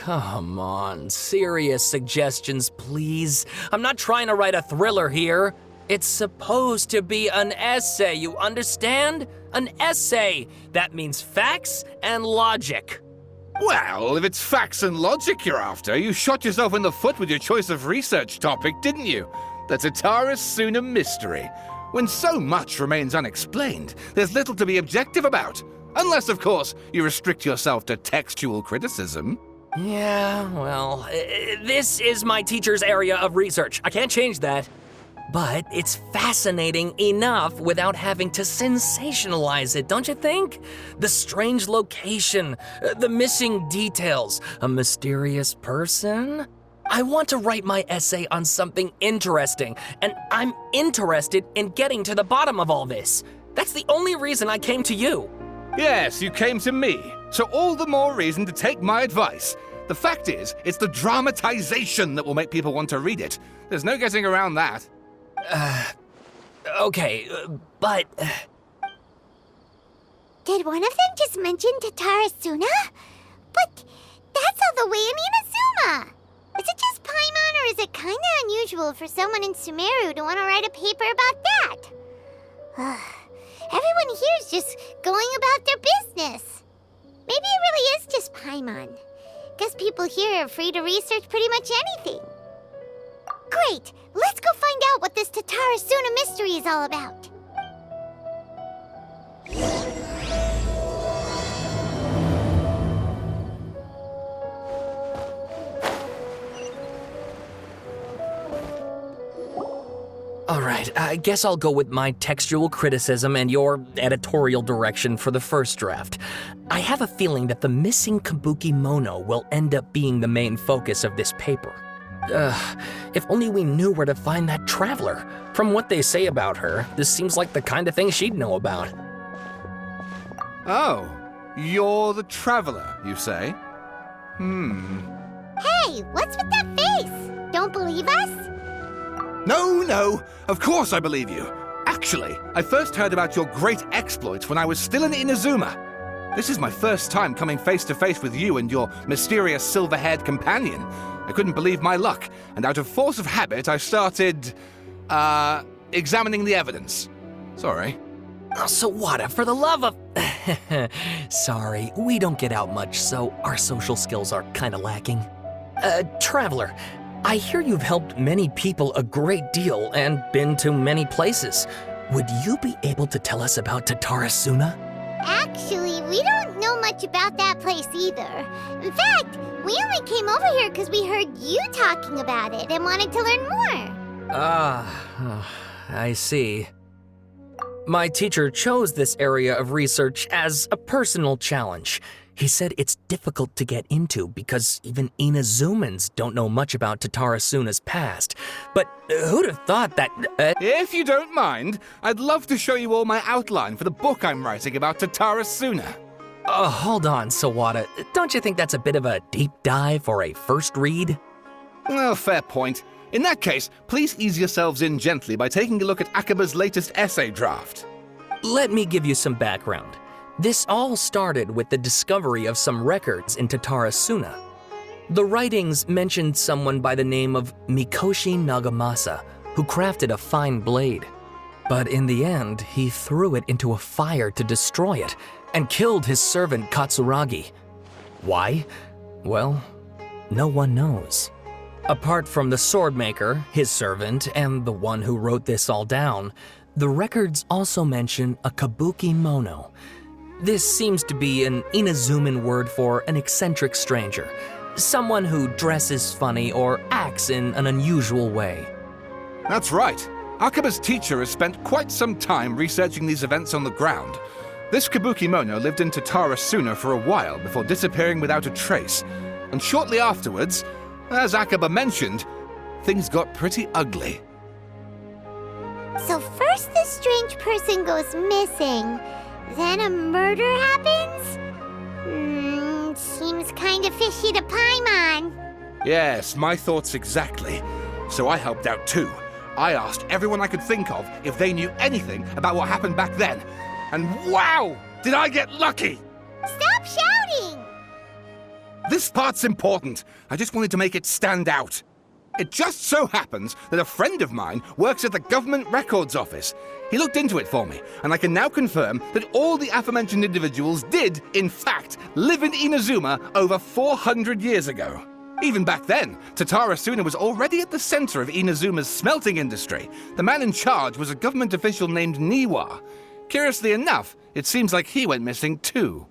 come on. Serious suggestions, please. I'm not trying to write a thriller here. It's supposed to be an essay, you understand? An essay. That means facts and logic. Well, if it's facts and logic you're after, you shot yourself in the foot with your choice of research topic, didn't you? The Tatara Suna mystery. When so much remains unexplained, there's little to be objective about. Unless, of course, you restrict yourself to textual criticism. Yeah, well, this is my teacher's area of research. I can't change that. But it's fascinating enough without having to sensationalize it, don't you think? The strange location, the missing details, a mysterious person. I want to write my essay on something interesting, and I'm interested in getting to the bottom of all this. That's the only reason I came to you. Yes, you came to me, so all the more reason to take my advice. The fact is, it's the dramatization that will make people want to read it. There's no getting around that. Okay, but... Did one of them just mention Tatara Suna? But that's all the way in Inazuma! Is it just Paimon, or is it kinda unusual for someone in Sumeru to want to write a paper about that? Everyone here is just going about their business. Maybe it really is just Paimon. Guess people here are free to research pretty much anything. Great! Let's go find out what this Tatara Suna mystery is all about. All right, I guess I'll go with my textual criticism and your editorial direction for the first draft. I have a feeling that the missing Kabuki Mono will end up being the main focus of this paper. If only we knew where to find that traveler. From what they say about her, this seems like the kind of thing she'd know about. Oh, you're the traveler, you say? Hey, what's with that face? Don't believe us? No, of course I believe you. Actually, I first heard about your great exploits when I was still in Inazuma. This is my first time coming face to face with you and your mysterious silver-haired companion. I couldn't believe my luck, and out of force of habit, I started, examining the evidence. Sorry. Oh, Sawada, for the love of... Sorry, we don't get out much, so our social skills are kinda lacking. Traveler, I hear you've helped many people a great deal and been to many places. Would you be able to tell us about Tatara Suna? Actually, we don't know much about that place either. In fact, we only came over here because we heard you talking about it and wanted to learn more. I see. My teacher chose this area of research as a personal challenge. He said it's difficult to get into because even Inazumans don't know much about Tatara Suna's past. But who'd have thought that... If you don't mind, I'd love to show you all my outline for the book I'm writing about Tatara Suna. Hold on, Sawada. Don't you think that's a bit of a deep dive for a first read? Well, fair point. In that case, please ease yourselves in gently by taking a look at Akaba's latest essay draft. Let me give you some background. This all started with the discovery of some records in Tatara Suna. The writings mentioned someone by the name of Mikoshi Nagamasa, who crafted a fine blade. But in the end, he threw it into a fire to destroy it, and killed his servant Katsuragi. Why? Well, no one knows. Apart from the swordmaker, his servant, and the one who wrote this all down, the records also mention a Kabuki Mono. This seems to be an Inazuman word for an eccentric stranger, someone who dresses funny or acts in an unusual way. That's right. Akaba's teacher has spent quite some time researching these events on the ground. This Kabuki Mono lived in Tatara Suna for a while before disappearing without a trace. And shortly afterwards, as Akaba mentioned, things got pretty ugly. So first this strange person goes missing, then a murder happens? Seems kinda fishy to Paimon. Yes, my thoughts exactly. So I helped out too. I asked everyone I could think of if they knew anything about what happened back then. And wow! Did I get lucky! Stop shouting! This part's important. I just wanted to make it stand out. It just so happens that a friend of mine works at the Government Records Office. He looked into it for me, and I can now confirm that all the aforementioned individuals did, in fact, live in Inazuma over 400 years ago. Even back then, Tatara Suna was already at the center of Inazuma's smelting industry. The man in charge was a government official named Niwa. Curiously enough, it seems like he went missing too.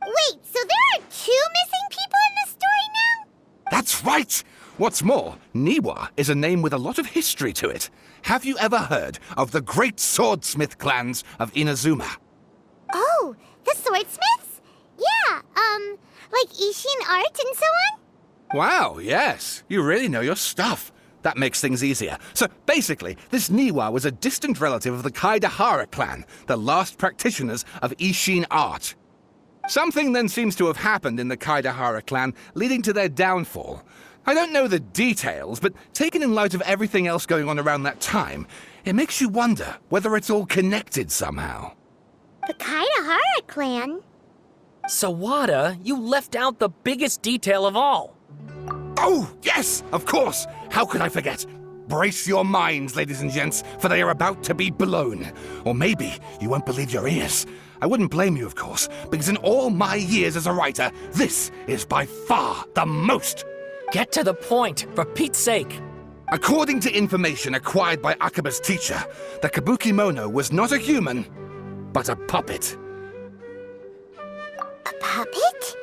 Wait, so there are 2 missing people in the story now? That's right! What's more, Niwa is a name with a lot of history to it. Have you ever heard of the great swordsmith clans of Inazuma? Oh, the swordsmiths? Yeah, like Ishin art and so on? Wow, yes. You really know your stuff. That makes things easier. So basically, this Niwa was a distant relative of the Kaidahara clan, the last practitioners of Ishin art. Something then seems to have happened in the Kaidahara clan, leading to their downfall. I don't know the details, but taken in light of everything else going on around that time, it makes you wonder whether it's all connected somehow. The Kaidahara clan? Sawada, you left out the biggest detail of all. Oh, yes, of course. How could I forget? Brace your minds, ladies and gents, for they are about to be blown. Or maybe you won't believe your ears. I wouldn't blame you, of course, because in all my years as a writer, this is by far the most. Get to the point, for Pete's sake. According to information acquired by Akaba's teacher, the Kabukimono was not a human, but a puppet. A puppet?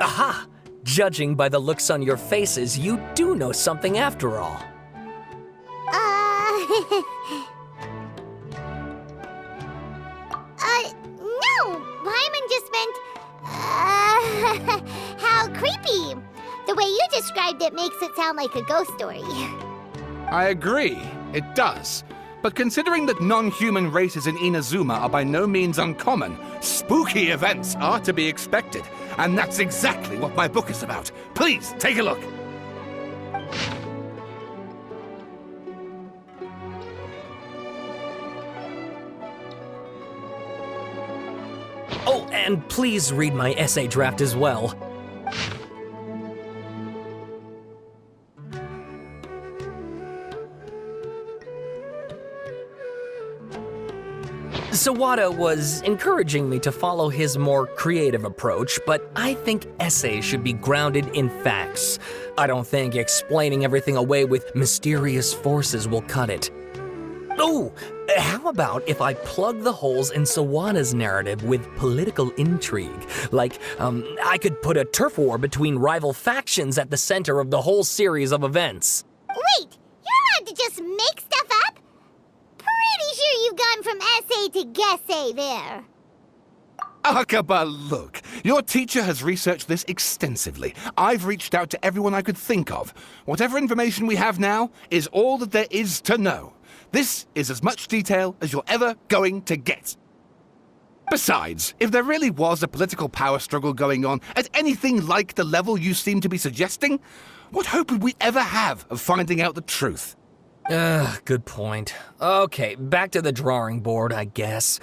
Aha! Judging by the looks on your faces, you do know something after all. No! Paimon just meant, how creepy. The way you described it makes it sound like a ghost story. I agree, it does. But considering that non-human races in Inazuma are by no means uncommon, spooky events are to be expected. And that's exactly what my book is about. Please, take a look. Oh, and please read my essay draft as well. Sawada was encouraging me to follow his more creative approach, but I think essays should be grounded in facts. I don't think explaining everything away with mysterious forces will cut it. Oh, how about if I plug the holes in Sawada's narrative with political intrigue? Like, I could put a turf war between rival factions at the center of the whole series of events. Wait, you're allowed to just make stuff up? Pretty sure you've gone from essay to guessay there. Akaba, look. Your teacher has researched this extensively. I've reached out to everyone I could think of. Whatever information we have now is all that there is to know. This is as much detail as you're ever going to get. Besides, if there really was a political power struggle going on at anything like the level you seem to be suggesting, what hope would we ever have of finding out the truth? Good point. Okay, back to the drawing board, I guess.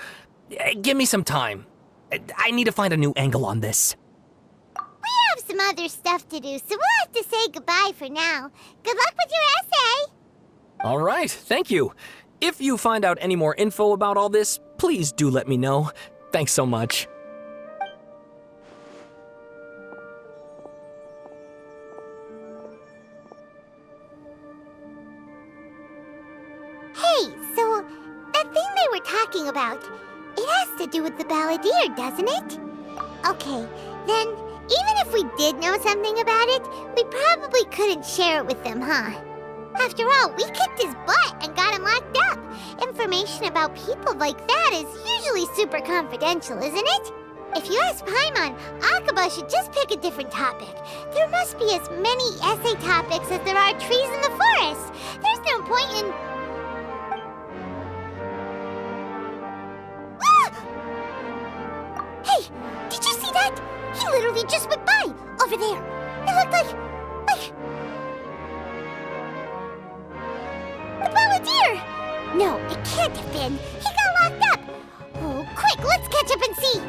Give me some time. I need to find a new angle on this. We have some other stuff to do, so we'll have to say goodbye for now. Good luck with your essay! All right, thank you. If you find out any more info about all this, please do let me know. Thanks so much. Hey, so that thing they were talking about, it has to do with the balladeer, doesn't it? Okay, then even if we did know something about it, we probably couldn't share it with them, huh? After all, we kicked his butt and got him locked up. Information about people like that is usually super confidential, isn't it? If you ask Paimon, Akaba should just pick a different topic. There must be as many essay topics as there are trees in the forest. There's no point in... Ah! Hey, did you see that? He literally just went by, over there. It looked like... the Balladeer! No, it can't have been. He got locked up. Oh, quick, let's catch up and see.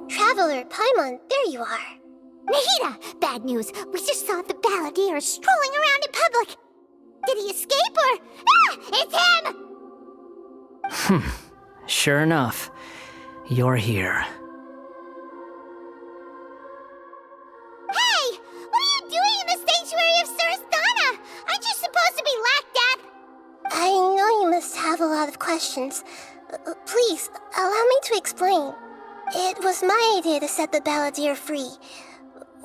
Traveler, Paimon, there you are. Nahida! Bad news. We just saw the Balladeer strolling around in public. Did he escape or... Ah! It's him! Sure enough, you're here. Hey! What are you doing in the sanctuary of Surasthana? Aren't you supposed to be locked up? I know you must have a lot of questions. Please, allow me to explain. It was my idea to set the Balladeer free.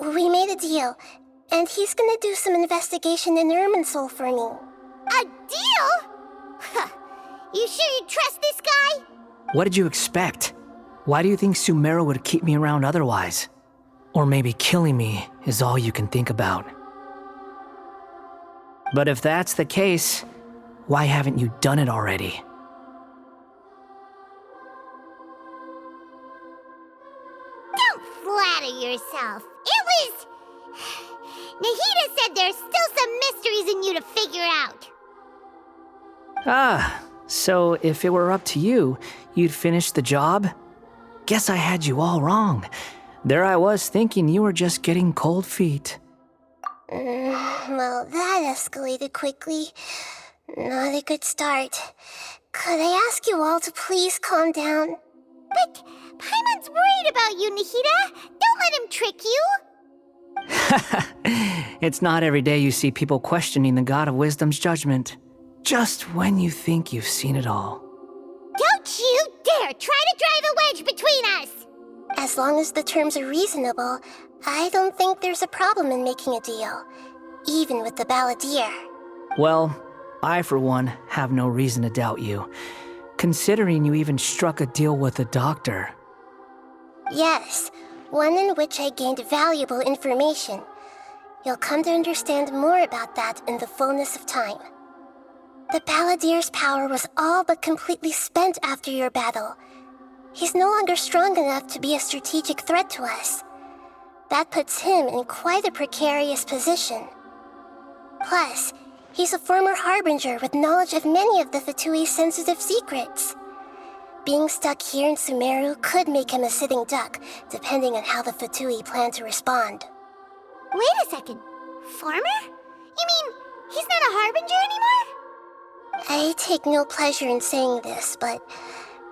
We made a deal, and he's gonna do some investigation in Irminsul for me. A deal? Huh. You sure you trust this guy? What did you expect? Why do you think Sumeru would keep me around otherwise? Or maybe killing me is all you can think about. But if that's the case, why haven't you done it already? Flatter yourself. It was... Nahida said there's still some mysteries in you to figure out. Ah, so if it were up to you, you'd finish the job? Guess I had you all wrong. There I was thinking you were just getting cold feet. Well, that escalated quickly. Not a good start. Could I ask you all to please calm down? But Paimon's worried about you, Nahida. Don't let him trick you. It's not every day you see people questioning the God of Wisdom's judgment. Just when you think you've seen it all. Don't you dare try to drive a wedge between us! As long as the terms are reasonable, I don't think there's a problem in making a deal. Even with the Balladeer. Well, I for one have no reason to doubt you, considering you even struck a deal with the doctor. Yes, one in which I gained valuable information. You'll come to understand more about that in the fullness of time. The Balladeer's power was all but completely spent after your battle. He's no longer strong enough to be a strategic threat to us. That puts him in quite a precarious position. Plus, he's a former Harbinger with knowledge of many of the Fatui's sensitive secrets. Being stuck here in Sumeru could make him a sitting duck, depending on how the Fatui plan to respond. Wait a second. Farmer? You mean he's not a Harbinger anymore? I take no pleasure in saying this, but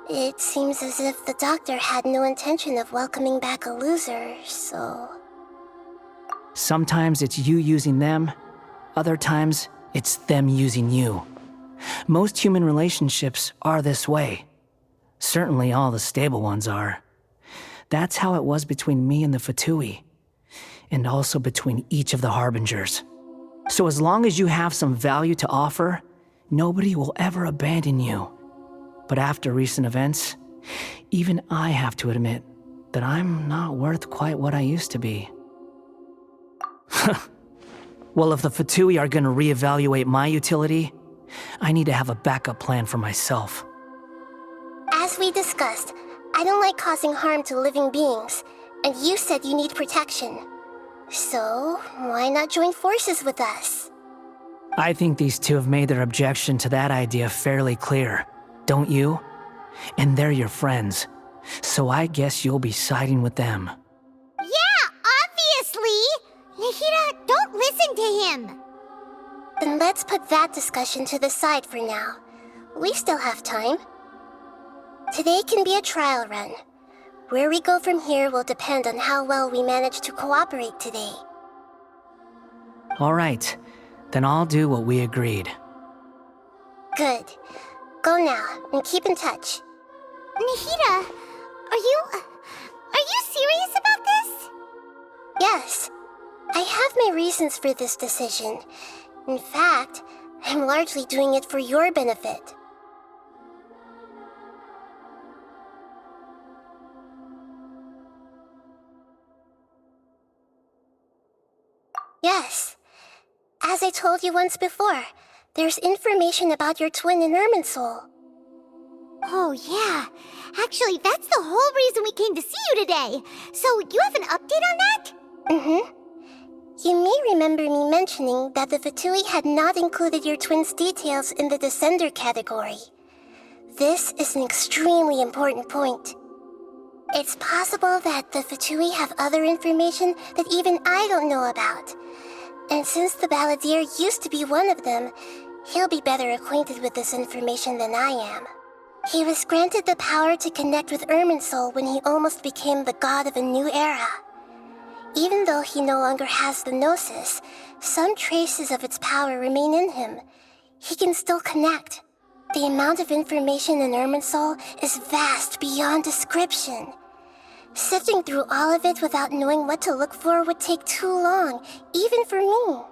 it seems as if the doctor had no intention of welcoming back a loser, so... Sometimes it's you using them, other times it's them using you. Most human relationships are this way. Certainly all the stable ones are. That's how it was between me and the Fatui, and also between each of the Harbingers. So as long as you have some value to offer, nobody will ever abandon you. But after recent events, even I have to admit that I'm not worth quite what I used to be. Well, if the Fatui are gonna reevaluate my utility, I need to have a backup plan for myself. As we discussed, I don't like causing harm to living beings, and you said you need protection. So, why not join forces with us? I think these two have made their objection to that idea fairly clear, don't you? And they're your friends, so I guess you'll be siding with them. Yeah, obviously! Nahida, don't listen to him! Then let's put that discussion to the side for now. We still have time. Today can be a trial run. Where we go from here will depend on how well we manage to cooperate today. All right, then I'll do what we agreed. Good. Go now, and keep in touch. Nahida, are you serious about this? Yes. I have my reasons for this decision. In fact, I'm largely doing it for your benefit. Yes. As I told you once before, there's information about your twin in Irminsul. Oh, yeah. Actually, that's the whole reason we came to see you today. So, you have an update on that? Mm-hmm. You may remember me mentioning that the Fatui had not included your twin's details in the Descender category. This is an extremely important point. It's possible that the Fatui have other information that even I don't know about. And since the Balladeer used to be one of them, he'll be better acquainted with this information than I am. He was granted the power to connect with Irminsul when he almost became the god of a new era. Even though he no longer has the Gnosis, some traces of its power remain in him. He can still connect. The amount of information in Irminsul is vast beyond description. Sifting through all of it without knowing what to look for would take too long, even for me.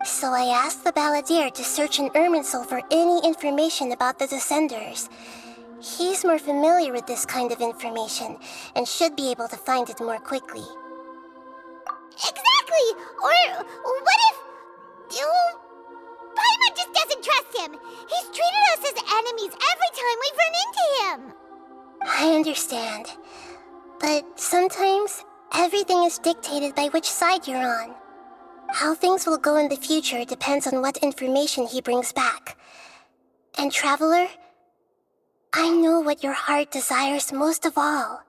So I asked the Balladeer to search in Irminsul for any information about the Descenders. He's more familiar with this kind of information, and should be able to find it more quickly. Exactly! Or what if... Paimon just doesn't trust him! He's treated us as enemies every time we've run into him! I understand. But sometimes, everything is dictated by which side you're on. How things will go in the future depends on what information he brings back. And Traveler, I know what your heart desires most of all.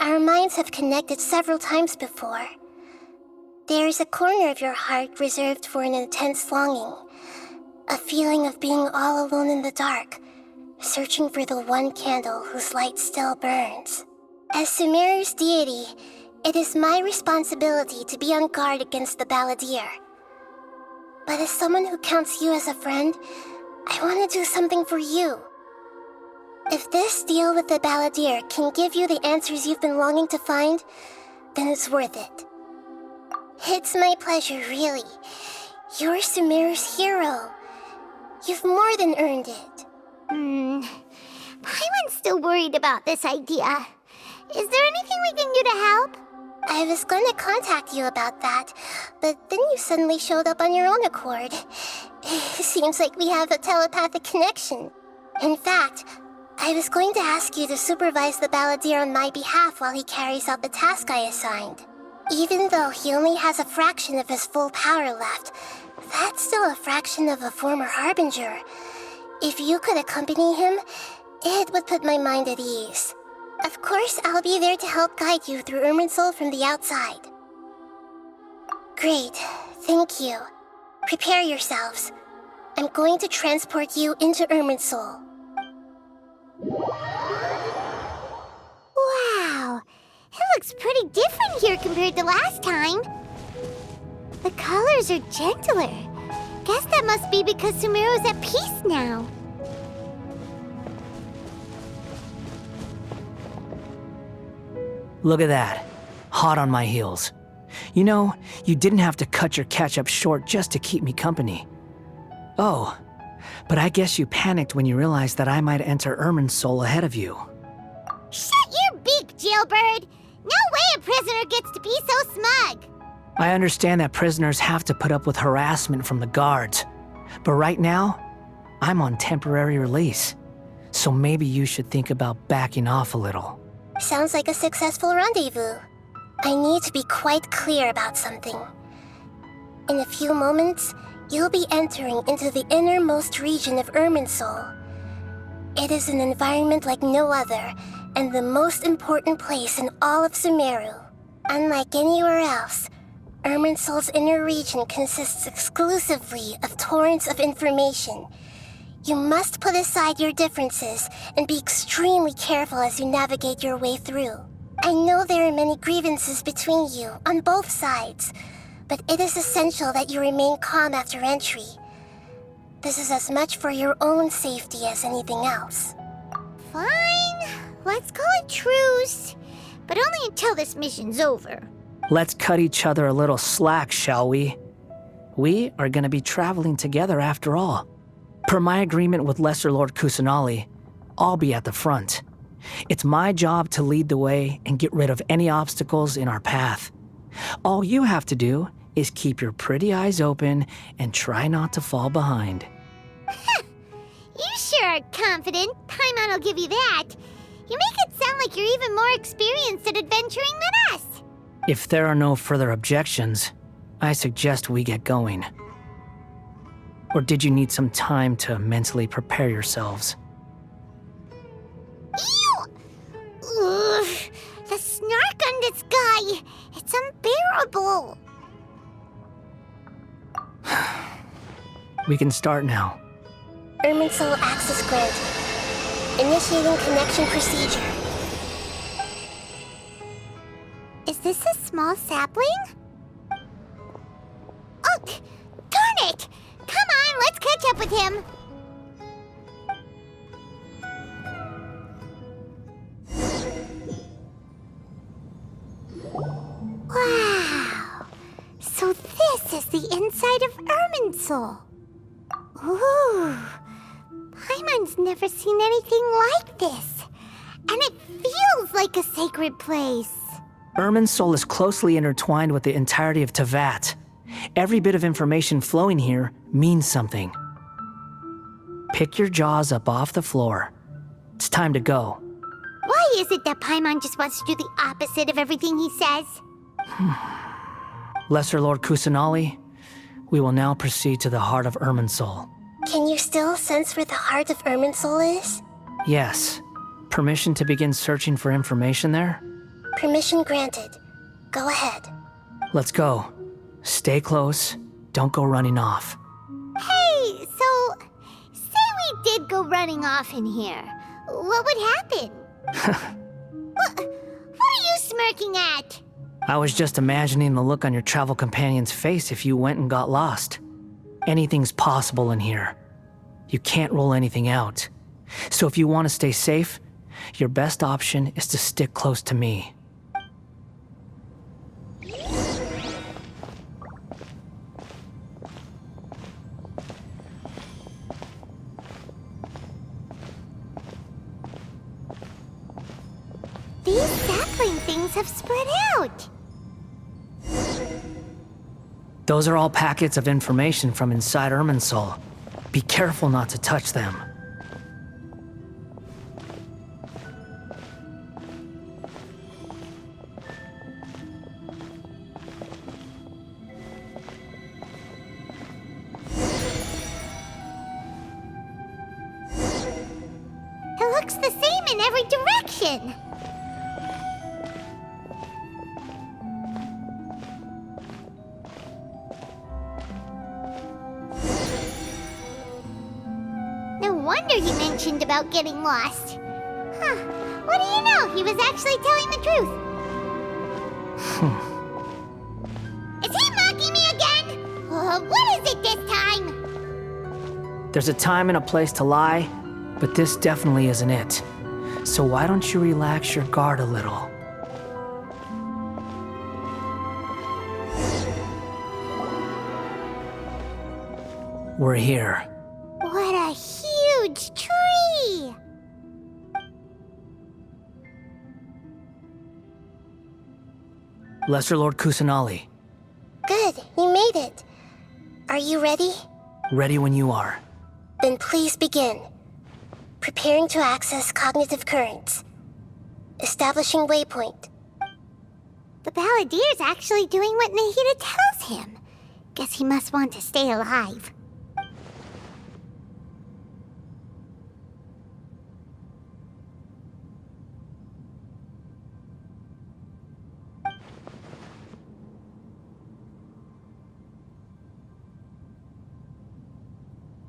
Our minds have connected several times before. There is a corner of your heart reserved for an intense longing, a feeling of being all alone in the dark, searching for the one candle whose light still burns. As Sumeru's deity, it is my responsibility to be on guard against the Balladeer. But as someone who counts you as a friend, I want to do something for you. If this deal with the Balladeer can give you the answers you've been longing to find, then it's worth it. It's my pleasure, really. You're Sumeru's hero. You've more than earned it. Paimon's still worried about this idea. Is there anything we can do to help? I was going to contact you about that, but then you suddenly showed up on your own accord. Seems like we have a telepathic connection. In fact, I was going to ask you to supervise the Balladeer on my behalf while he carries out the task I assigned. Even though he only has a fraction of his full power left, that's still a fraction of a former Harbinger. If you could accompany him, it would put my mind at ease. Of course, I'll be there to help guide you through Irminsul from the outside. Great, thank you. Prepare yourselves. I'm going to transport you into Irminsul. Wow, it looks pretty different here compared to last time. The colors are gentler. Guess that must be because Sumeru's at peace now. Look at that. Hot on my heels. You know, you didn't have to cut your catch-up short just to keep me company. Oh, but I guess you panicked when you realized that I might enter Irminsul ahead of you. Shut your beak, jailbird! No way a prisoner gets to be so smug! I understand that prisoners have to put up with harassment from the guards, but right now, I'm on temporary release, so maybe you should think about backing off a little. Sounds like a successful rendezvous. I need to be quite clear about something. In a few moments, you'll be entering into the innermost region of Irminsul. It is an environment like no other, and the most important place in all of Sumeru. Unlike anywhere else, Irminsul's inner region consists exclusively of torrents of information. You must put aside your differences and be extremely careful as you navigate your way through. I know there are many grievances between you on both sides, but it is essential that you remain calm after entry. This is as much for your own safety as anything else. Fine, let's call it truce. But only until this mission's over. Let's cut each other a little slack, shall we? We are going to be traveling together after all. Per my agreement with Lesser Lord Kusanali, I'll be at the front. It's my job to lead the way and get rid of any obstacles in our path. All you have to do is keep your pretty eyes open and try not to fall behind. You sure are confident. Paimon will give you that. You make it sound like you're even more experienced at adventuring than us. If there are no further objections, I suggest we get going. Or did you need some time to mentally prepare yourselves? Ew! Ugh, the snark on this guy. It's unbearable. We can start now. Irminsul access granted. Initiating connection procedure. Is this a small sapling? Oh, darn it! Come on, let's catch up with him. Wow! So this is the inside of Irminsul. Ooh! Paimon's never seen anything like this. And it feels like a sacred place. Irminsul is closely intertwined with the entirety of Teyvat. Every bit of information flowing here means something. Pick your jaws up off the floor. It's time to go. Why is it that Paimon just wants to do the opposite of everything he says? Lesser Lord Kusanali, we will now proceed to the heart of Irminsul. Can you still sense where the heart of Irminsul is? Yes. Permission to begin searching for information there? Permission granted. Go ahead. Let's go. Stay close. Don't go running off. Hey, so say we did go running off in here. What would happen? What are you smirking at? I was just imagining the look on your travel companion's face if you went and got lost. Anything's possible in here. You can't rule anything out. So if you want to stay safe, your best option is to stick close to me. These sapling things have spread out. Those are all packets of information from inside Irminsul. Be careful not to touch them. It looks the same in every direction. No wonder he mentioned about getting lost. Huh. What do you know? He was actually telling the truth. Is he mocking me again? What is it this time? There's a time and a place to lie, but this definitely isn't it. So why don't you relax your guard a little? We're here. What a huge tree! Lesser Lord Kusanali, Good, you made it. Are you ready? ready when you are. Then please begin. Preparing to access cognitive currents. Establishing waypoint. The Balladier's actually doing what Nahida tells him. Guess he must want to stay alive.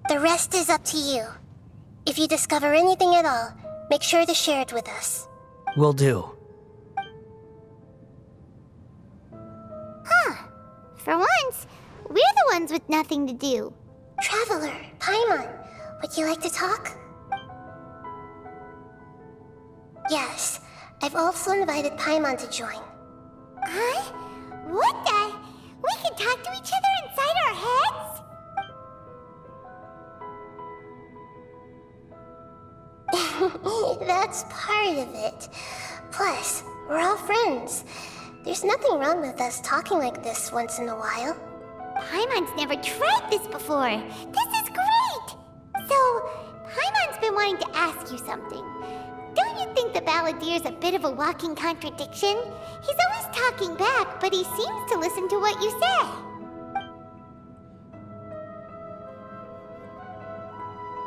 The rest is up to you. If you discover anything at all, make sure to share it with us. Will do. Huh. For once, we're the ones with nothing to do. Traveler, Paimon, would you like to talk? Yes, I've also invited Paimon to join. Huh? What the? We can talk to each other inside our heads? That's part of it. Plus, we're all friends. There's nothing wrong with us talking like this once in a while. Paimon's never tried this before. This is great! So, Paimon's been wanting to ask you something. Don't you think the Balladier's a bit of a walking contradiction? He's always talking back, but he seems to listen to what you say.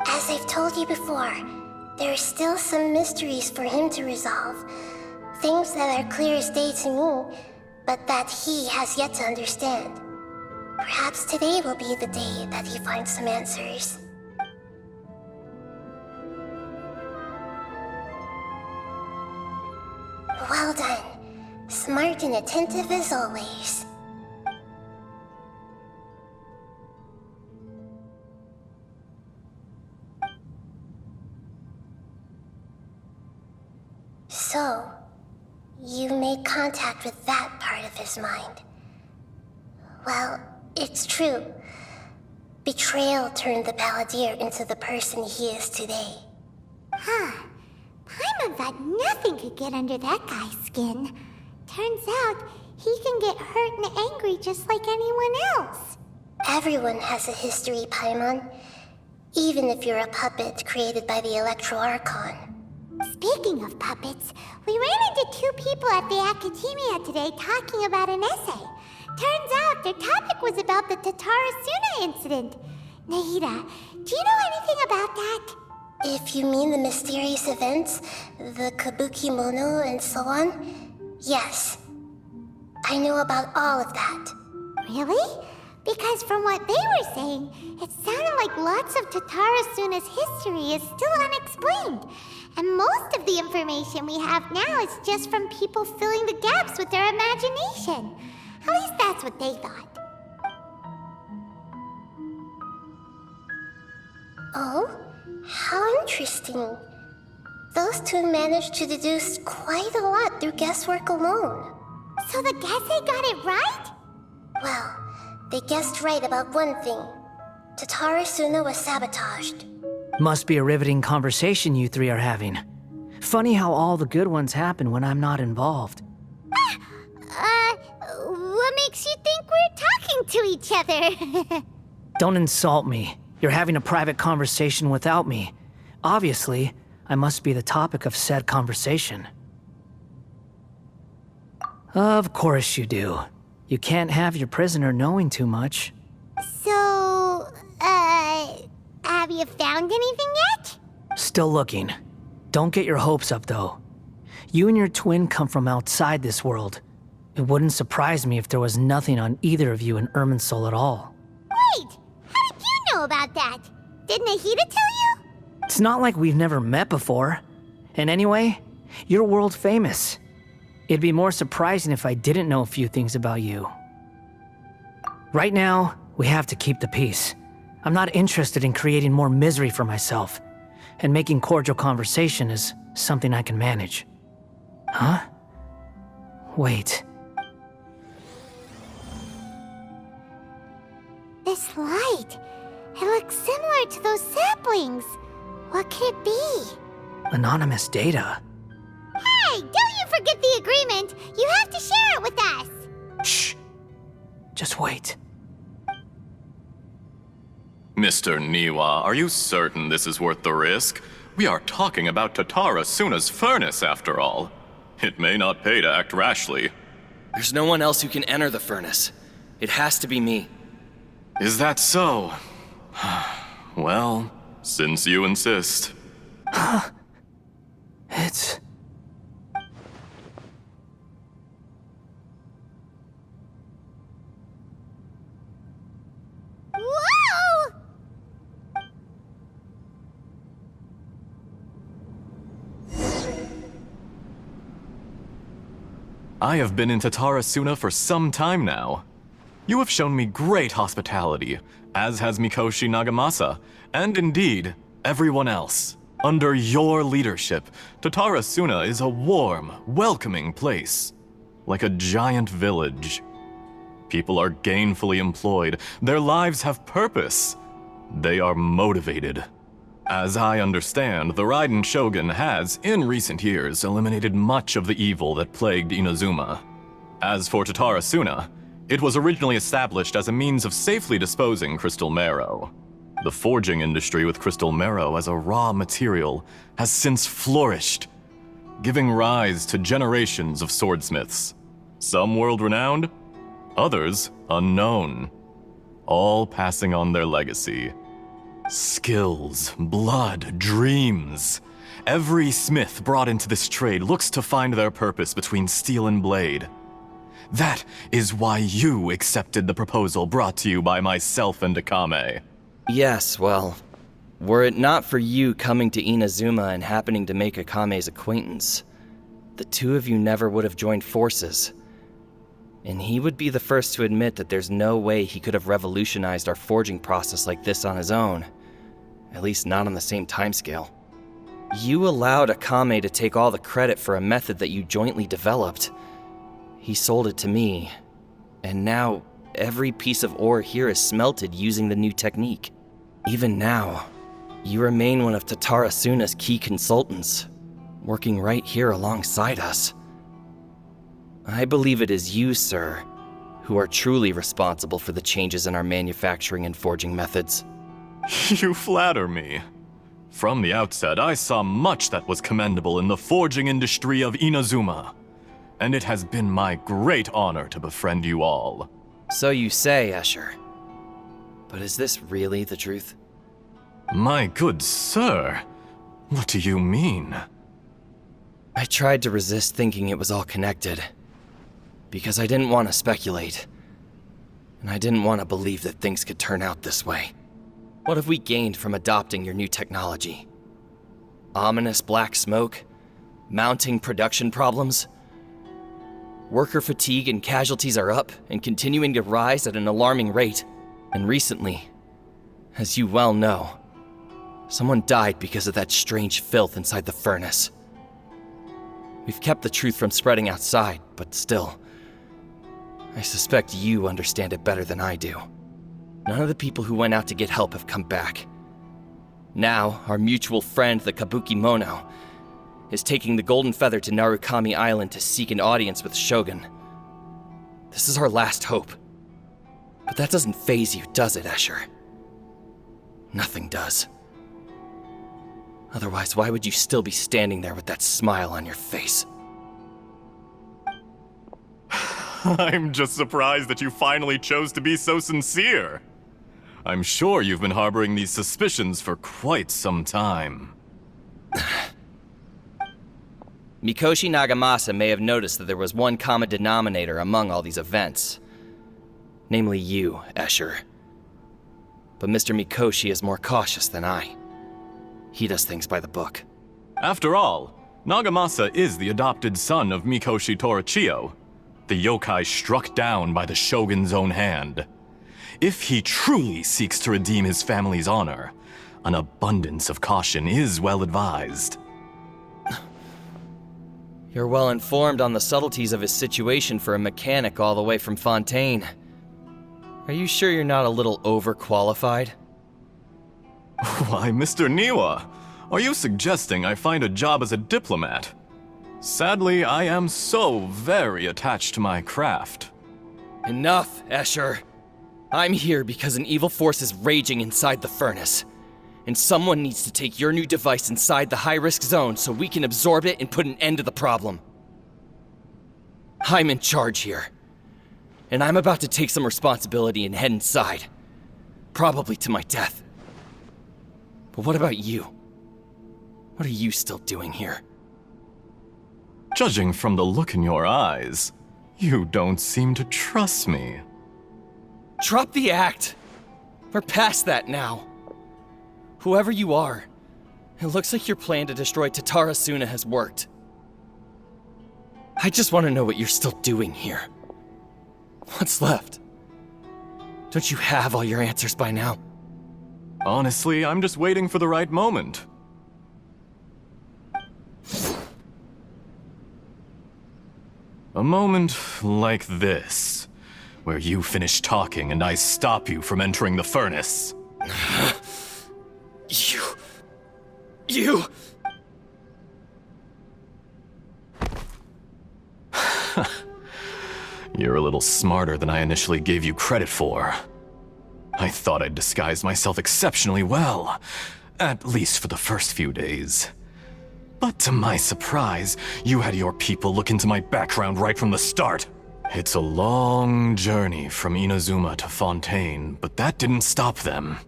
As I've told you before, there are still some mysteries for him to resolve. Things that are clear as day to me, but that he has yet to understand. Perhaps today will be the day that he finds some answers. Well done. Smart and attentive as always. So, you made contact with that part of his mind. Well, it's true. Betrayal turned the Balladeer into the person he is today. Huh. Paimon thought nothing could get under that guy's skin. Turns out, he can get hurt and angry just like anyone else. Everyone has a history, Paimon. Even if you're a puppet created by the Electro Archon. Speaking of puppets, we ran into two people at the Academia today talking about an essay. Turns out their topic was about the Tatarasuna incident. Nahida, do you know anything about that? If you mean the mysterious events, the Kabuki Mono and so on, yes. I know about all of that. Really? Because from what they were saying, it sounded like lots of Tatarasuna's history is still unexplained. And most of the information we have now is just from people filling the gaps with their imagination. At least that's what they thought. Oh? How interesting. Those two managed to deduce quite a lot through guesswork alone. So the Gesse got it right? Well, they guessed right about one thing. Tatarasuna was sabotaged. Must be a riveting conversation you three are having. Funny how all the good ones happen when I'm not involved. What makes you think we're talking to each other? Don't insult me. You're having a private conversation without me. Obviously, I must be the topic of said conversation. Of course you do. You can't have your prisoner knowing too much. So, have you found anything yet? Still looking. Don't get your hopes up, though. You and your twin come from outside this world. It wouldn't surprise me if there was nothing on either of you in Irminsul at all. Wait! How did you know about that? Did Nahida tell you? It's not like we've never met before. And anyway, you're world famous. It'd be more surprising if I didn't know a few things about you. Right now, we have to keep the peace. I'm not interested in creating more misery for myself. And making cordial conversation is something I can manage. Huh? Wait. This light. It looks similar to those saplings. What could it be? Anonymous data. Hey, don't you forget the agreement! You have to share it with us! Shh. Just wait. Mr. Niwa, are you certain this is worth the risk? We are talking about Tatarasuna's furnace, after all. It may not pay to act rashly. There's no one else who can enter the furnace. It has to be me. Is that so? Well, since you insist. It's... Whoa! I have been in Tatarasuna for some time now. You have shown me great hospitality, as has Mikoshi Nagamasa, and indeed, everyone else. Under your leadership, Tatarasuna is a warm, welcoming place. Like a giant village. People are gainfully employed. Their lives have purpose. They are motivated. As I understand, the Raiden Shogun has, in recent years, eliminated much of the evil that plagued Inazuma. As for Tatarasuna, it was originally established as a means of safely disposing crystal marrow. The forging industry with crystal marrow as a raw material has since flourished, giving rise to generations of swordsmiths. Some world-renowned, others unknown, all passing on their legacy. Skills, blood, dreams. Every smith brought into this trade looks to find their purpose between steel and blade. That is why you accepted the proposal brought to you by myself and Akame. Yes, well, were it not for you coming to Inazuma and happening to make Akame's acquaintance, the two of you never would have joined forces. And he would be the first to admit that there's no way he could have revolutionized our forging process like this on his own. At least not on the same timescale. You allowed Akame to take all the credit for a method that you jointly developed. He sold it to me, and now every piece of ore here is smelted using the new technique. Even now, you remain one of Tatarasuna's key consultants, working right here alongside us. I believe it is you, sir, who are truly responsible for the changes in our manufacturing and forging methods. You flatter me. From the outset, I saw much that was commendable in the forging industry of Inazuma, and it has been my great honor to befriend you all. So you say, Escher. But is this really the truth? My good sir, what do you mean? I tried to resist thinking it was all connected, because I didn't want to speculate, and I didn't want to believe that things could turn out this way. What have we gained from adopting your new technology? Ominous black smoke? Mounting production problems? Worker fatigue and casualties are up and continuing to rise at an alarming rate. And recently, as you well know, someone died because of that strange filth inside the furnace. We've kept the truth from spreading outside, but still, I suspect you understand it better than I do. None of the people who went out to get help have come back. Now, our mutual friend, the Kabuki Mono, is taking the Golden Feather to Narukami Island to seek an audience with Shogun. This is our last hope. But that doesn't faze you, does it, Escher? Nothing does. Otherwise, why would you still be standing there with that smile on your face? I'm just surprised that you finally chose to be so sincere. I'm sure you've been harboring these suspicions for quite some time. Mikoshi Nagamasa may have noticed that there was one common denominator among all these events. Namely you, Escher. But Mr. Mikoshi is more cautious than I. He does things by the book. After all, Nagamasa is the adopted son of Mikoshi Torichio, the yokai struck down by the Shogun's own hand. If he truly seeks to redeem his family's honor, an abundance of caution is well advised. You're well informed on the subtleties of his situation for a mechanic all the way from Fontaine. Are you sure you're not a little overqualified? Why, Mr. Niwa, are you suggesting I find a job as a diplomat? Sadly, I am so very attached to my craft. Enough, Escher. I'm here because an evil force is raging inside the furnace. And someone needs to take your new device inside the high-risk zone so we can absorb it and put an end to the problem. I'm in charge here. And I'm about to take some responsibility and head inside. Probably to my death. But what about you? What are you still doing here? Judging from the look in your eyes, you don't seem to trust me. Drop the act! We're past that now. Whoever you are, it looks like your plan to destroy Tatarasuna has worked. I just want to know what you're still doing here. What's left? Don't you have all your answers by now? Honestly, I'm just waiting for the right moment. A moment like this, where you finish talking and I stop you from entering the furnace. You... You're a little smarter than I initially gave you credit for. I thought I'd disguised myself exceptionally well, at least for the first few days. But to my surprise, you had your people look into my background right from the start. It's a long journey from Inazuma to Fontaine, but that didn't stop them.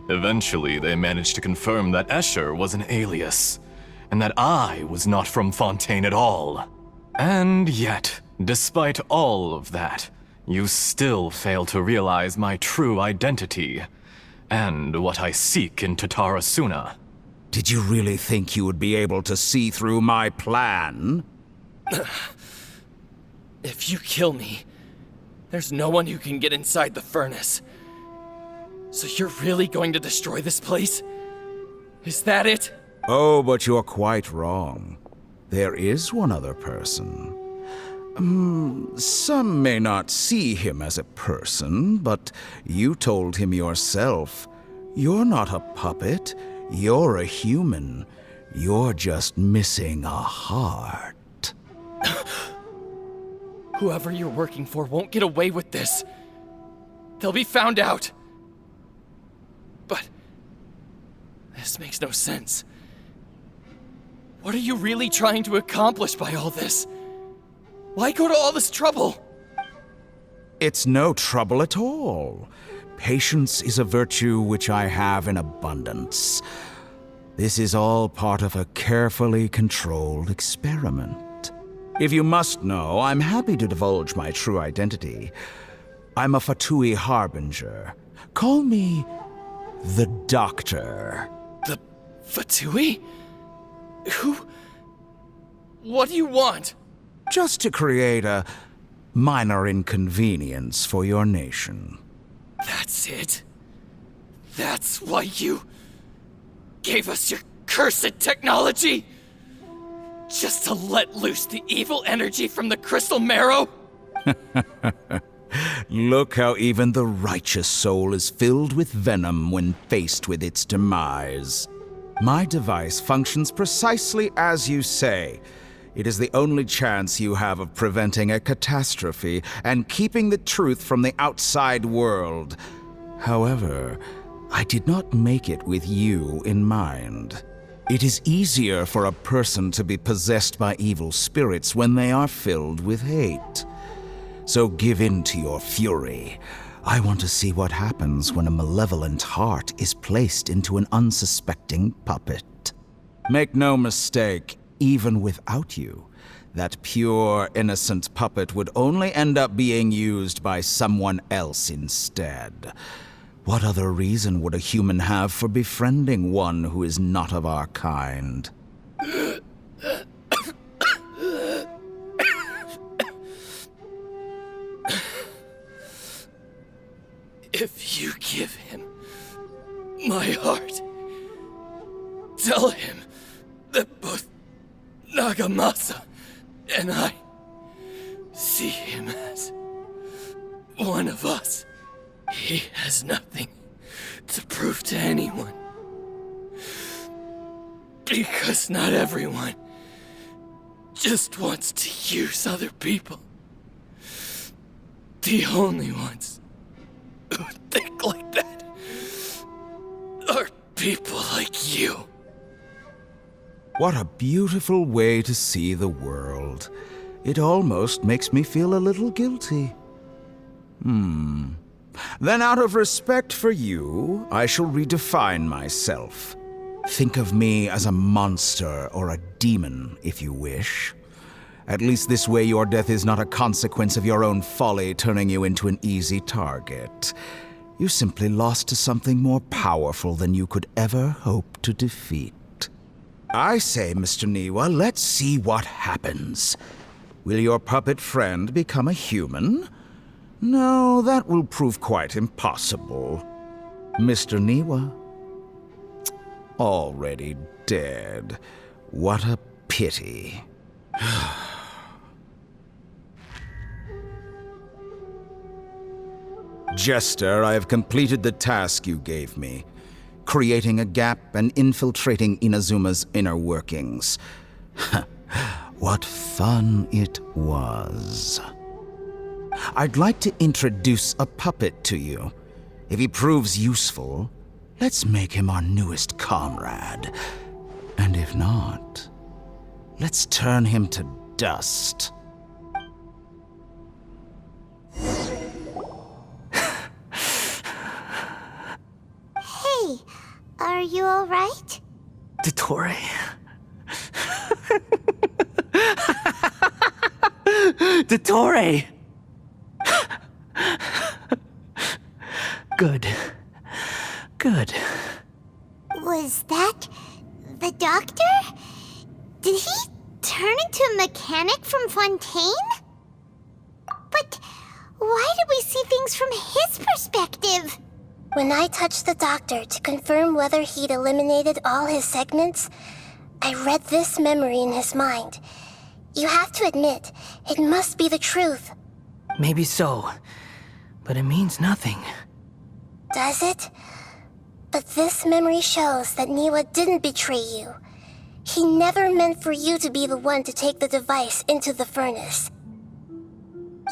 Eventually, they managed to confirm that Escher was an alias, and that I was not from Fontaine at all. And yet, despite all of that, you still fail to realize my true identity, and what I seek in Tatarasuna. Did you really think you would be able to see through my plan? If you kill me, there's no one who can get inside the furnace. So you're really going to destroy this place? Is that it? Oh, but you're quite wrong. There is one other person. Some may not see him as a person, but you told him yourself. You're not a puppet. You're a human. You're just missing a heart. Whoever you're working for won't get away with this. They'll be found out. But this makes no sense. What are you really trying to accomplish by all this? Why go to all this trouble? It's no trouble at all. Patience is a virtue which I have in abundance. This is all part of a carefully controlled experiment. If you must know, I'm happy to divulge my true identity. I'm a Fatui Harbinger. Call me the Doctor. The Fatui? Who? What do you want? Just to create a minor inconvenience for your nation. That's it? That's why you gave us your cursed technology? Just to let loose the evil energy from the crystal marrow? Look how even the righteous soul is filled with venom when faced with its demise. My device functions precisely as you say. It is the only chance you have of preventing a catastrophe and keeping the truth from the outside world. However, I did not make it with you in mind. It is easier for a person to be possessed by evil spirits when they are filled with hate. So give in to your fury. I want to see what happens when a malevolent heart is placed into an unsuspecting puppet. Make no mistake, even without you, that pure, innocent puppet would only end up being used by someone else instead. What other reason would a human have for befriending one who is not of our kind? If you give him my heart, tell him that both Nagamasa and I see him as one of us. He has nothing to prove to anyone. Because not everyone just wants to use other people. The only ones who think like that are people like you. What a beautiful way to see the world. It almost makes me feel a little guilty. Then out of respect for you, I shall redefine myself. Think of me as a monster or a demon, if you wish. At least this way your death is not a consequence of your own folly turning you into an easy target. You simply lost to something more powerful than you could ever hope to defeat. I say, Mr. Niwa, let's see what happens. Will your puppet friend become a human? No, that will prove quite impossible. Mr. Niwa, already dead. What a pity. Jester, I have completed the task you gave me, creating a gap and infiltrating Inazuma's inner workings. What fun it was. I'd like to introduce a puppet to you. If he proves useful, let's make him our newest comrade. And if not, let's turn him to dust. Hey, are you alright? Dottore. Dottore! Good. Good. Was that the doctor? Did he turn into a mechanic from Fontaine? But why did we see things from his perspective? When I touched the doctor to confirm whether he'd eliminated all his segments, I read this memory in his mind. You have to admit, it must be the truth. Maybe so, but it means nothing. Does it? But this memory shows that Niwa didn't betray you. He never meant for you to be the one to take the device into the furnace.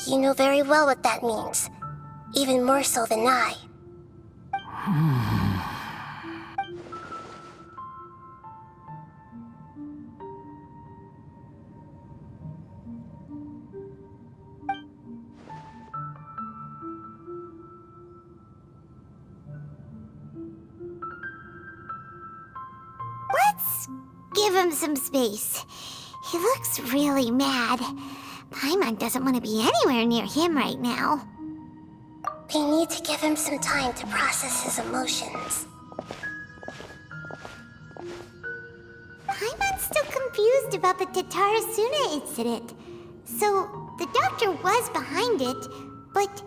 You know very well what that means, even more so than I. Let's give him some space. He looks really mad. Paimon doesn't want to be anywhere near him right now. We need to give him some time to process his emotions. Paimon's still confused about the Tatarasuna incident. So, the doctor was behind it, but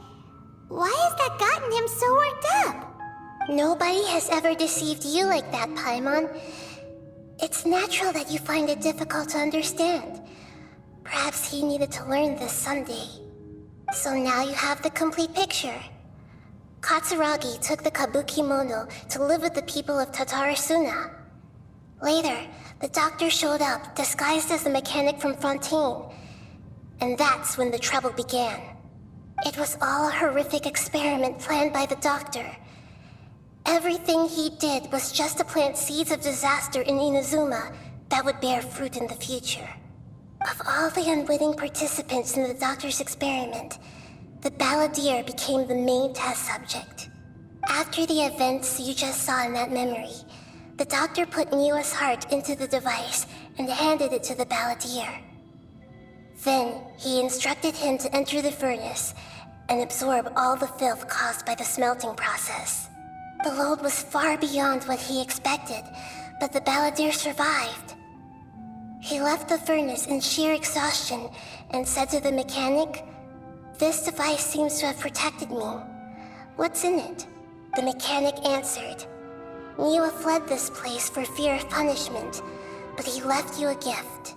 why has that gotten him so worked up? Nobody has ever deceived you like that, Paimon. It's natural that you find it difficult to understand. Perhaps he needed to learn this someday. So now you have the complete picture. Katsuragi took the kabuki mono to live with the people of Tatarasuna. Later, the doctor showed up, disguised as the mechanic from Fontaine. And that's when the trouble began. It was all a horrific experiment planned by the doctor. Everything he did was just to plant seeds of disaster in Inazuma that would bear fruit in the future. Of all the unwitting participants in the doctor's experiment, the balladeer became the main test subject. After the events you just saw in that memory, the doctor put Niwa's heart into the device and handed it to the balladeer. Then, he instructed him to enter the furnace and absorb all the filth caused by the smelting process. The load was far beyond what he expected, but the balladeer survived. He left the furnace in sheer exhaustion and said to the mechanic, "This device seems to have protected me. What's in it?" The mechanic answered, "Niwa fled this place for fear of punishment, but he left you a gift.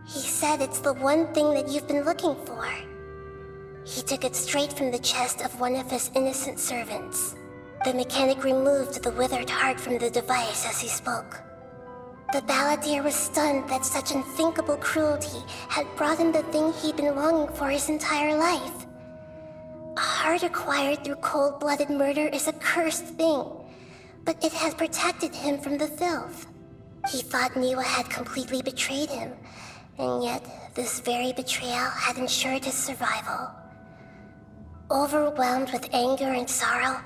He said it's the one thing that you've been looking for." He took it straight from the chest of one of his innocent servants. The mechanic removed the withered heart from the device as he spoke. The balladeer was stunned that such unthinkable cruelty had brought him the thing he'd been longing for his entire life. A heart acquired through cold-blooded murder is a cursed thing, but it had protected him from the filth. He thought Niwa had completely betrayed him, and yet this very betrayal had ensured his survival. Overwhelmed with anger and sorrow,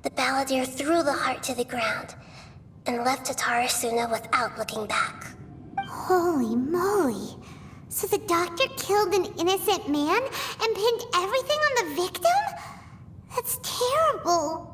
the balladeer threw the heart to the ground and left Tatarasuna without looking back. Holy moly. So the doctor killed an innocent man and pinned everything on the victim? That's terrible.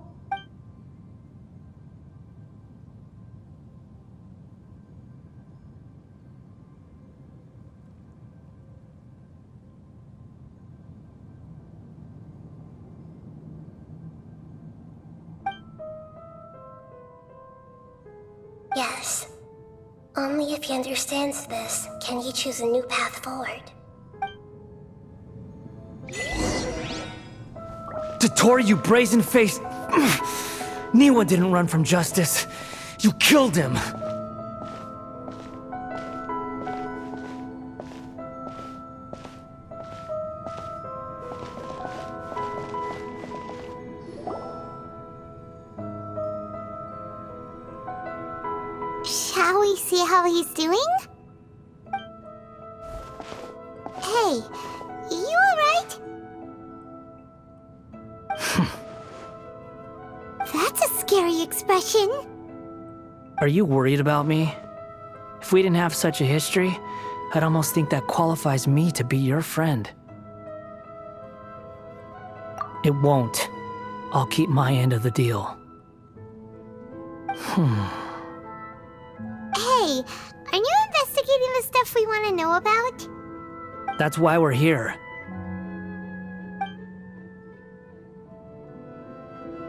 Yes. Only if he understands this can he choose a new path forward. Dottore, you brazen-faced... Niwa didn't run from justice. You killed him. Shall we see how he's doing? Hey, you alright? That's a scary expression. Are you worried about me? If we didn't have such a history, I'd almost think that qualifies me to be your friend. It won't. I'll keep my end of the deal. Hey, are you investigating the stuff we want to know about? That's why we're here.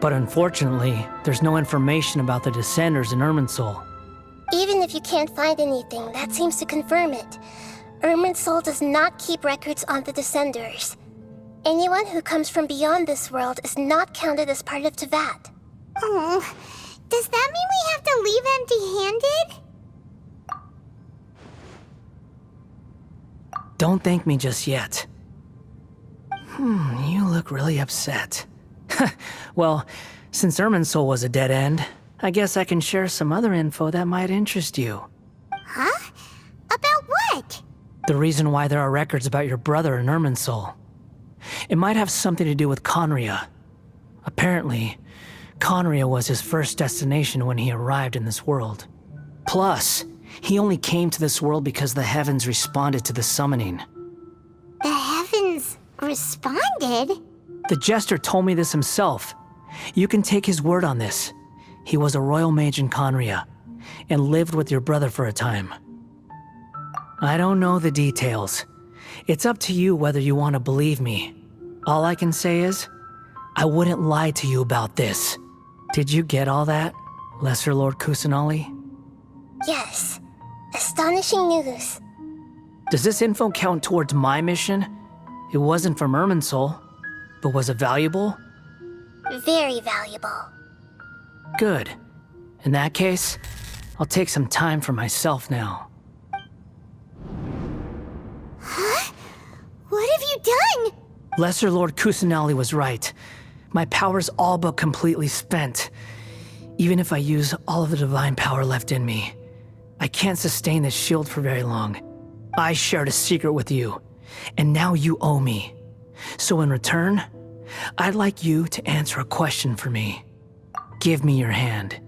But unfortunately, there's no information about the Descenders in Irminsul. Even if you can't find anything, that seems to confirm it. Irminsul does not keep records on the Descenders. Anyone who comes from beyond this world is not counted as part of Teyvat. Oh, does that mean we have to leave empty-handed? Don't thank me just yet. You look really upset. Well, since Irminsul was a dead end, I guess I can share some other info that might interest you. Huh? About what? The reason why there are records about your brother in Irminsul. It might have something to do with Conria. Apparently, Conria was his first destination when he arrived in this world. Plus, he only came to this world because the heavens responded to the summoning. The heavens responded? The Jester told me this himself. You can take his word on this. He was a royal mage in Conria, and lived with your brother for a time. I don't know the details. It's up to you whether you want to believe me. All I can say is, I wouldn't lie to you about this. Did you get all that, Lesser Lord Kusanali? Yes. Astonishing news. Does this info count towards my mission? It wasn't from Irminsul, but was it valuable? Very valuable. Good. In that case, I'll take some time for myself now. Huh? What have you done? Lesser Lord Kusanali was right. My power's all but completely spent. Even if I use all of the divine power left in me, I can't sustain this shield for very long. I shared a secret with you, and now you owe me. So in return, I'd like you to answer a question for me. Give me your hand.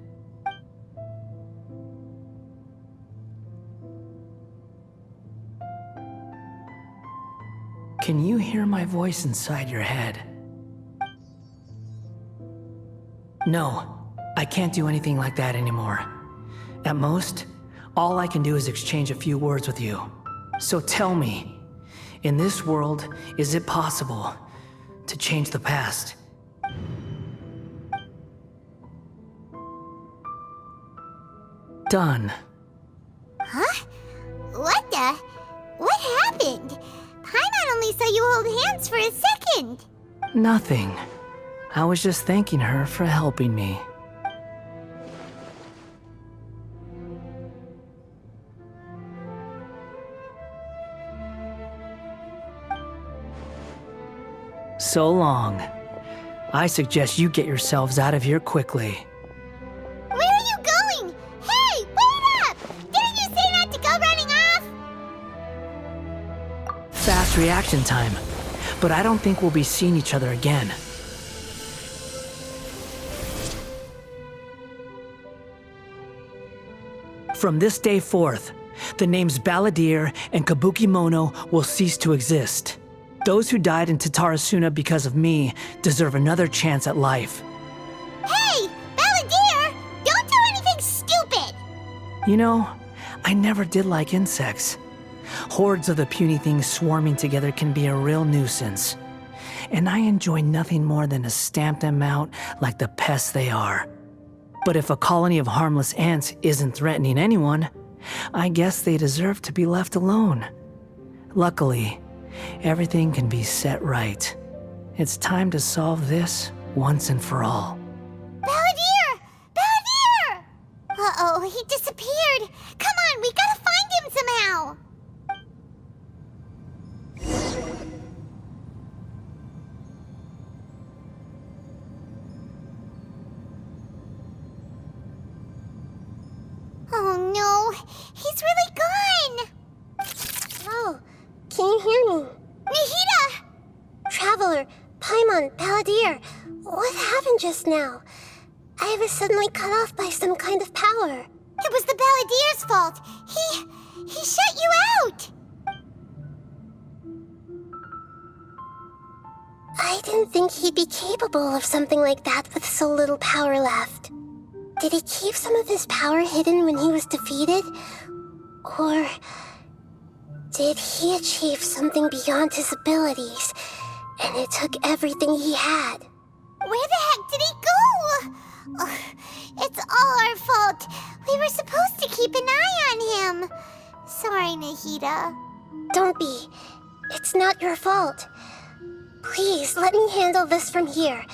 Can you hear my voice inside your head? No, I can't do anything like that anymore. At most, all I can do is exchange a few words with you. So tell me, in this world, is it possible to change the past? Done. Huh? What the? What happened? Paimon only saw you hold hands for a second. Nothing. I was just thanking her for helping me. So long. I suggest you get yourselves out of here quickly. Where are you going? Hey, wait up! Didn't you say not to go running off? Fast reaction time. But I don't think we'll be seeing each other again. From this day forth, the names Balladeer and Kabukimono will cease to exist. Those who died in Tatarasuna because of me deserve another chance at life. Hey, Balladeer! Don't do anything stupid! You know, I never did like insects. Hordes of the puny things swarming together can be a real nuisance. And I enjoy nothing more than to stamp them out like the pests they are. But if a colony of harmless ants isn't threatening anyone, I guess they deserve to be left alone. Luckily, everything can be set right. It's time to solve this once and for all. Balladeer! Balladeer! Uh-oh, he disappeared. Come on, we gotta find him somehow. Oh no, he's really gone! Oh, can you hear me? Nahida! Traveler, Paimon, Balladeer, what happened just now? I was suddenly cut off by some kind of power. It was the Balladeer's fault. He shut you out! I didn't think he'd be capable of something like that with so little power left. Did he keep some of his power hidden when he was defeated? Or did he achieve something beyond his abilities, and it took everything he had? Where the heck did he go? Ugh, it's all our fault. We were supposed to keep an eye on him. Sorry, Nahida. Don't be. It's not your fault. Please, let me handle this from here,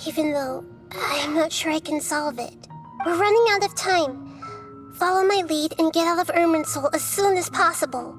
even though I'm not sure I can solve it. We're running out of time. Follow my lead and get out of Irminsul as soon as possible.